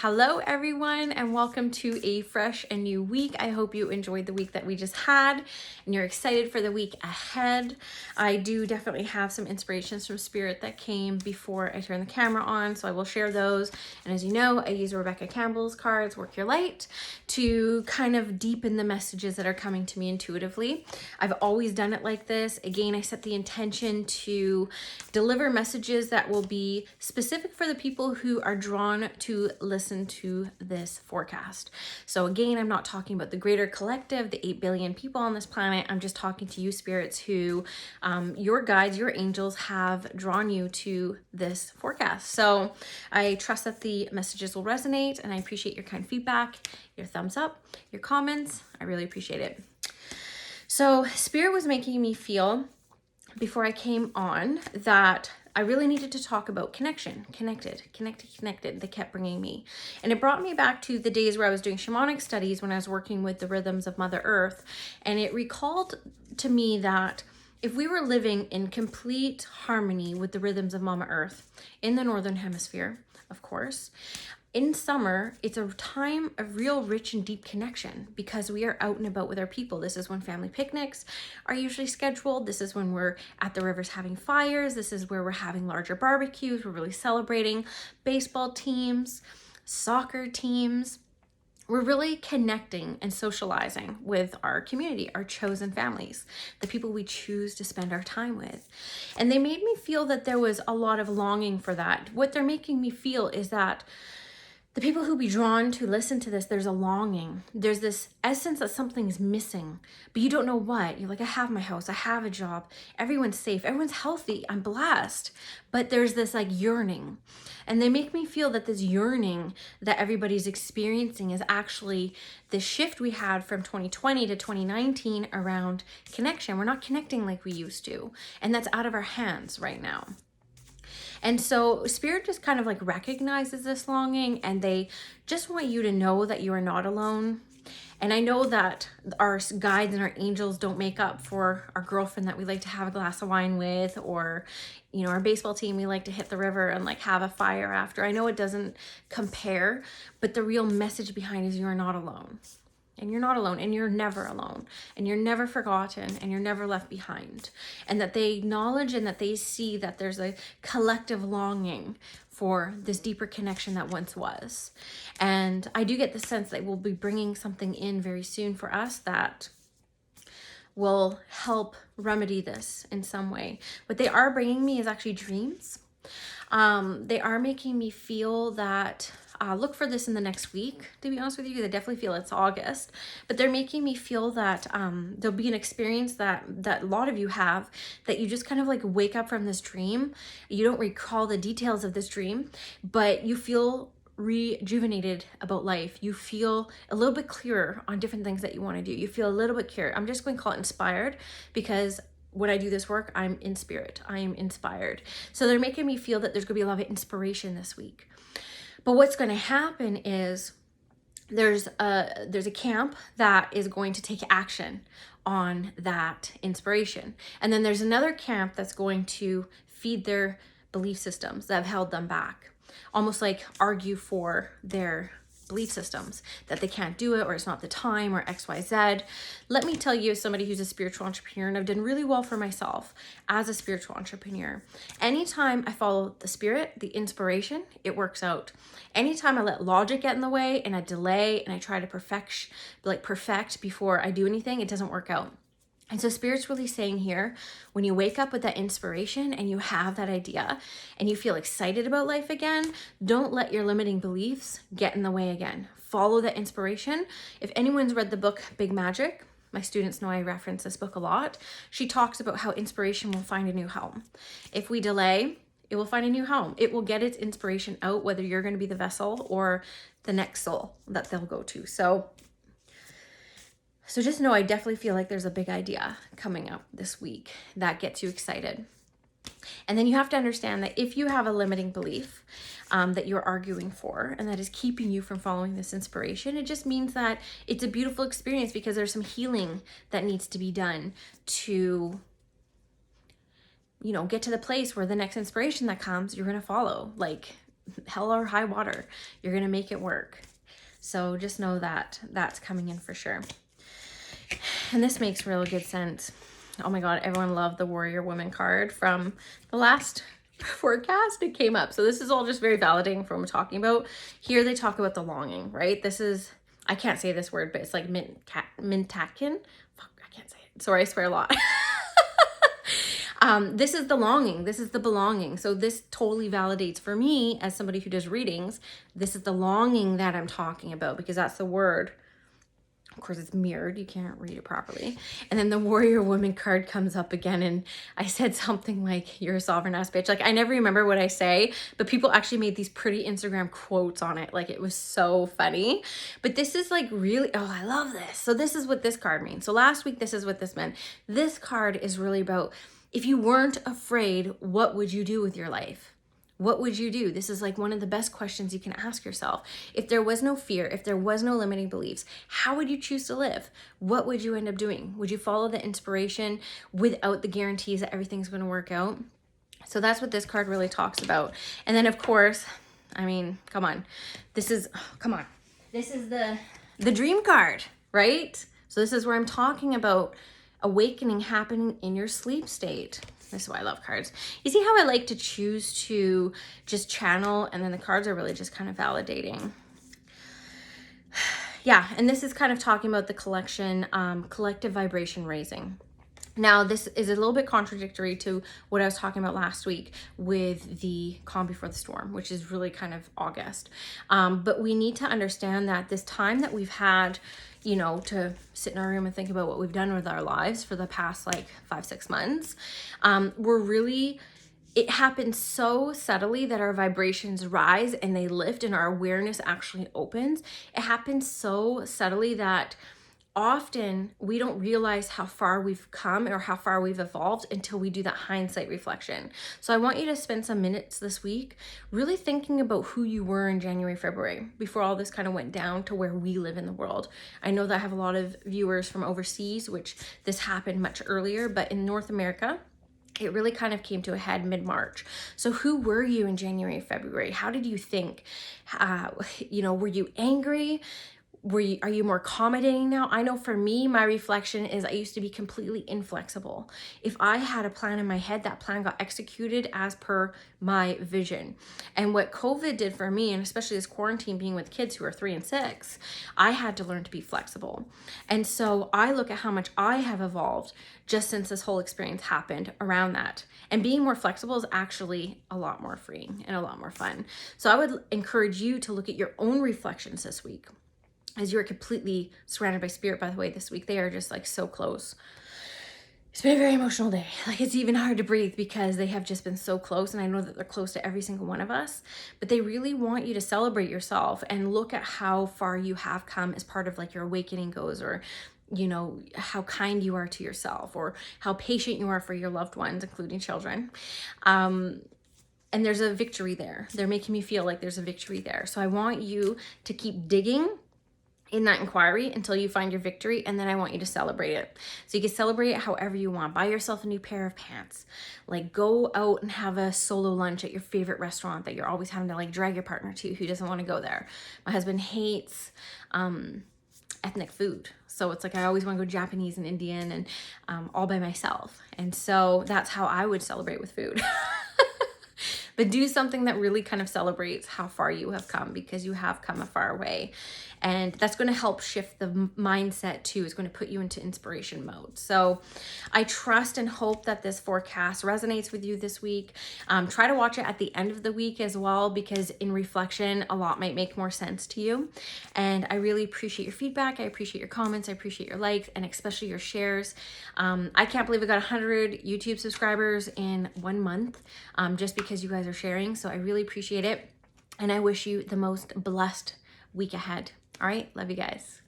Hello everyone, and welcome to a fresh and new week. I hope you enjoyed the week that we just had and you're excited for the week ahead. I do definitely have some inspirations from Spirit that came before I turned the camera on, so I will share those. And as you know, I use Rebecca Campbell's cards, Work Your Light, to kind of deepen the messages that are coming to me intuitively. I've always done it like this. Again, I set the intention to deliver messages that will be specific for the people who are drawn to listen to this forecast. So again, I'm not talking about the greater collective, the 8 billion people on this planet. I'm just talking to you spirits who, your guides, your angels have drawn you to this forecast. So I trust that the messages will resonate, and I appreciate your kind feedback, your thumbs up, your comments. I really appreciate it. So Spirit was making me feel before I came on that I really needed to talk about connection, connected. They kept bringing me. And it brought me back to the days where I was doing shamanic studies when I was working with the rhythms of Mother Earth. And it recalled to me that if we were living in complete harmony with the rhythms of Mama Earth in the Northern Hemisphere, of course, in summer, it's a time of real rich and deep connection because we are out and about with our people. This is when family picnics are usually scheduled. This is when we're at the rivers having fires. This is where we're having larger barbecues. We're really celebrating baseball teams, soccer teams. We're really connecting and socializing with our community, our chosen families, the people we choose to spend our time with. And they made me feel that there was a lot of longing for that. What they're making me feel is that the people who be drawn to listen to this, there's a longing. There's this essence that something's missing, but you don't know what. You're like, I have my house, I have a job, everyone's safe, everyone's healthy, I'm blessed. But there's this like yearning. And they make me feel that this yearning that everybody's experiencing is actually the shift we had from 2020 to 2019 around connection. We're not connecting like we used to. And that's out of our hands right now. And so Spirit just kind of like recognizes this longing, and they just want you to know that you are not alone. And I know that our guides and our angels don't make up for our girlfriend that we like to have a glass of wine with, or, you know, our baseball team we like to hit the river and like have a fire after. I know it doesn't compare, but the real message behind is you're not alone. And you're not alone, and you're never alone, and you're never forgotten, and you're never left behind. And that they acknowledge and that they see that there's a collective longing for this deeper connection that once was. And I do get the sense that we'll be bringing something in very soon for us that will help remedy this in some way. What they are bringing me is actually dreams. They are making me feel that look for this in the next week, to be honest with you, because I definitely feel it's August, but they're making me feel that there'll be an experience that a lot of you have, that you just kind of like wake up from this dream. You don't recall the details of this dream, but you feel rejuvenated about life. You feel a little bit clearer on different things that you want to do. You feel a little bit clearer. I'm just going to call it inspired, because when I do this work, I'm in spirit. I am inspired. So they're making me feel that there's going to be a lot of inspiration this week. But what's going to happen is there's a camp that is going to take action on that inspiration. And then there's another camp that's going to feed their belief systems that have held them back. Almost like argue for their belief systems, that they can't do it, or it's not the time, or XYZ. Let me tell you, as somebody who's a spiritual entrepreneur, and I've done really well for myself as a spiritual entrepreneur, anytime I follow the spirit, the inspiration, it works out. Anytime I let logic get in the way and I delay and I try to perfect before I do anything, it doesn't work out. And so Spirit's really saying here, when you wake up with that inspiration and you have that idea and you feel excited about life again, don't let your limiting beliefs get in the way again. Follow that inspiration. If anyone's read the book Big Magic, my students know I reference this book a lot. She talks about how inspiration will find a new home. If we delay, it will find a new home. It will get its inspiration out, whether you're going to be the vessel or the next soul that they'll go to. So just know I definitely feel like there's a big idea coming up this week that gets you excited. And then you have to understand that if you have a limiting belief that you're arguing for and that is keeping you from following this inspiration, it just means that it's a beautiful experience, because there's some healing that needs to be done to, you know, get to the place where the next inspiration that comes, you're going to follow. Like, hell or high water. You're going to make it work. So just know that that's coming in for sure. And this makes real good sense. Oh my God, everyone loved the Warrior Woman card from the last forecast. It came up. So this is all just very validating for what we're talking about. Here they talk about the longing, right? This is, I can't say this word, but it's like mintakin. Fuck, I can't say it. Sorry, I swear a lot. This is the longing. This is the belonging. So this totally validates for me as somebody who does readings. This is the longing that I'm talking about, because that's the word. Of course, it's mirrored. You can't read it properly. And then the Warrior Woman card comes up again. And I said something like, you're a sovereign ass bitch. Like, I never remember what I say, but people actually made these pretty Instagram quotes on it. Like, it was so funny. But this is like really, oh, I love this. So this is what this card means. So last week, this is what this meant. This card is really about, if you weren't afraid, what would you do with your life? What would you do? This is like one of the best questions you can ask yourself. If there was no fear, if there was no limiting beliefs, how would you choose to live? What would you end up doing? Would you follow the inspiration without the guarantees that everything's going to work out? So that's what this card really talks about. And then of course, I mean, come on. This is, come on. This is the dream card, right? So this is where I'm talking about awakening happening in your sleep state. This is why I love cards. You see how I like to choose to just channel, and then the cards are really just kind of validating. Yeah, and this is kind of talking about the collection, collective vibration raising. Now, this is a little bit contradictory to what I was talking about last week with the calm before the storm, which is really kind of August. But we need to understand that this time that we've had, you know, to sit in our room and think about what we've done with our lives for the past like 5-6 months, it happens so subtly that our vibrations rise and they lift and our awareness actually opens. It happens so subtly that often we don't realize how far we've come or how far we've evolved until we do that hindsight reflection. So I want you to spend some minutes this week really thinking about who you were in January, February, before all this kind of went down to where we live in the world. I know that I have a lot of viewers from overseas, which this happened much earlier, but in North America, it really kind of came to a head mid-March. So who were you in January, February? How did you think? Were you angry? Are you more accommodating now? I know for me, my reflection is I used to be completely inflexible. If I had a plan in my head, that plan got executed as per my vision. And what COVID did for me, and especially this quarantine being with kids who are 3 and 6, I had to learn to be flexible. And so I look at how much I have evolved just since this whole experience happened around that. And being more flexible is actually a lot more freeing and a lot more fun. So I would encourage you to look at your own reflections this week, as you're completely surrounded by spirit. By the way, this week they are just like so close. It's been a very emotional day. Like, it's even hard to breathe because they have just been so close, and I know that they're close to every single one of us, but they really want you to celebrate yourself and look at how far you have come as part of like your awakening goes, or you know, how kind you are to yourself, or how patient you are for your loved ones, including children. And there's a victory there. They're making me feel like there's a victory there. So I want you to keep digging in that inquiry until you find your victory, and then I want you to celebrate it. So you can celebrate it however you want. Buy yourself a new pair of pants. Like, go out and have a solo lunch at your favorite restaurant that you're always having to like drag your partner to, who doesn't want to go there. My husband hates ethnic food. So it's like I always want to go Japanese and Indian and all by myself. And so that's how I would celebrate with food. But do something that really kind of celebrates how far you have come, because you have come a far way. And that's going to help shift the mindset too. It's going to put you into inspiration mode. So I trust and hope that this forecast resonates with you this week. Try to watch it at the end of the week as well, because in reflection, a lot might make more sense to you. And I really appreciate your feedback. I appreciate your comments. I appreciate your likes, and especially your shares. I can't believe I got 100 YouTube subscribers in 1 month, just because you guys are sharing. So I really appreciate it. And I wish you the most blessed week ahead. All right. Love you guys.